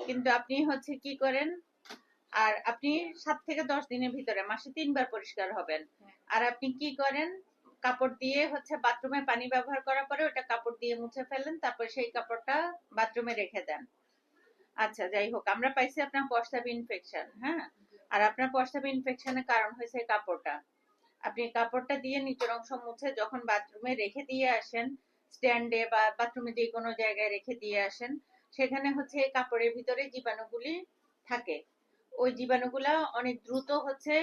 কিন্তু আপনি হচ্ছে কি করেন, আর আপনি 7 থেকে 10 দিনের ভিতরে মাসে 3 বার পরিষ্কার হবেন। আর আপনি কি করেন, কাপড় দিয়ে হচ্ছে বাথরুমে পানি ব্যবহার করার পরে ওটা কাপড় দিয়ে মুছে ফেলেন, তারপর সেই কাপড়টা বাথরুমে রেখে দেন। আচ্ছা, যাই হোক, আমরা পাইছি আপনার প্রস্রাব ইনফেকশন, হ্যাঁ। আর আপনার প্রস্রাব ইনফেকশনের কারণ হয়েছে কাপড়টা। আপনি কাপড়টা দিয়ে নিচের অংশ মুছে যখন বাথরুমে রেখে দিয়ে আসেন, স্ট্যান্ডে বা বাথরুমে যে কোনো জায়গায় রেখে দিয়ে আসেন, সেখানে হচ্ছে কাপড়ের ভিতরে জীবাণুগুলি থাকে। ওই জীবাণুগুলা অনেক দ্রুত হচ্ছে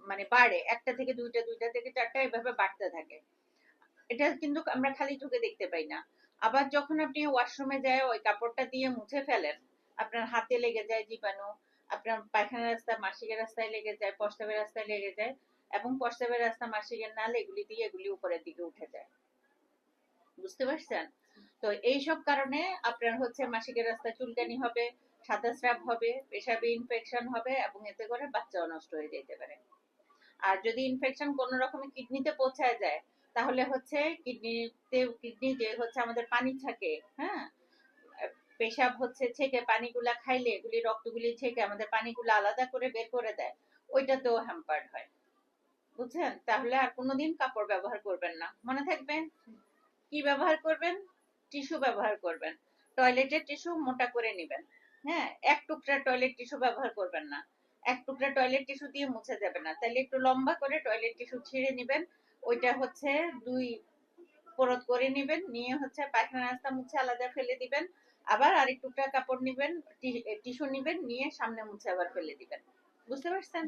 মানে বাড়ে, একটা থেকে দুইটা, দুইটা থেকে চারটা, এভাবে বাড়তে থাকে। এটা কিন্তু আমরা খালি চোখে দেখতে পাই না। আবার যখন আপনি ওয়াশরুমে যায় ওই কাপড়টা দিয়ে মুছে ফেলেন, আপনার হাতে লেগে যায় জীবাণু, আপনার পায়খানা রাস্তা মাসিকের রাস্তায় লেগে যায়, প্রস্রাবের রাস্তায় লেগে যায়, এবং প্রস্রাবের রাস্তা মাসিকের নাল এগুলি দিয়ে এগুলি উপরের দিকে উঠে যায়। বুঝতে পারছেন? তো এইসব কারণে আপনার হচ্ছে মাসিকের রাস্তায় চুলকানি হবে, সাদা স্রাব হবে, পেশাবে ইনফেকশন হবে, এবং এতে করে বাচ্চাও নষ্ট হয়ে যেতে পারে। আর যদি ইনফেকশন কোনো রকমের কিডনিতে পৌঁছায় যায়, তাহলে হচ্ছে কিডনি যে হচ্ছে আমাদের পানি থাকে, হ্যাঁ, পেশাব হচ্ছে ছেঁকে পানিগুলা খাইলে এগুলি রক্তগুলি ছেঁকে আমাদের পানিগুলো আলাদা করে বের করে দেয়, ওইটাতেও হ্যাম্পার্ড হয়। বুঝছেন? তাহলে আর কোনোদিন কাপড় ব্যবহার করবেন না, মনে থাকবে। কি ব্যবহার করবেন? টিস্যু ব্যবহার করবেন। টয়লেটের টিস্যু মোটা করে নেবেন। হ্যাঁ, এক টুকরা টয়লেট টিস্যু ব্যবহার করবেন না। এক টুকরা টয়লেট টিস্যু দিয়ে মুছে যাবে না, তাহলে একটু লম্বা করে টয়লেট টিস্যু ছিঁড়ে নেবেন। ওইটা হচ্ছে 2 পরত করে নেবেন, নিয়ে হচ্ছে পায়খানা রাস্তা মুছে আলাদা ফেলে দিবেন। আবার আরেক টুকরা কাপড় নিবেন, টিস্যু নিবেন, নিয়ে সামনে মুছে আবার ফেলে দিবেন। বুঝতে পারছেন?